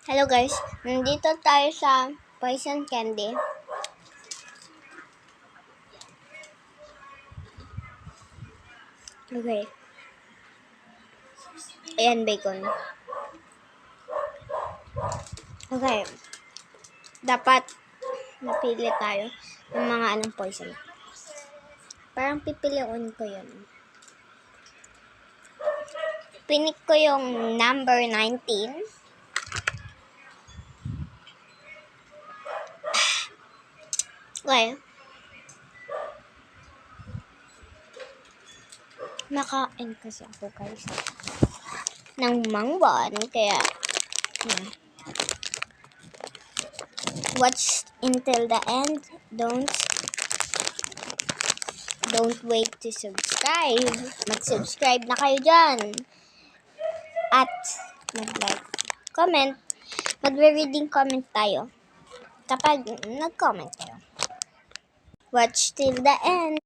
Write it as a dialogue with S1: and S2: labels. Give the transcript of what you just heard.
S1: Hello guys, nandito tayo sa Poison Candy. Okay. Ayan, bacon. Okay. Dapat napili tayo ng mga anong poison. Parang pipiliin ko yun. Pinik ko yung number 19. Okay. Nakain kasi ako guys ng mangwan, kaya watch until the end. Don't wait to subscribe. Mag-subscribe na kayo dyan. At mag-like, comment. Magre-reading comment tayo kapag nag-comment kayo. Watch till the end.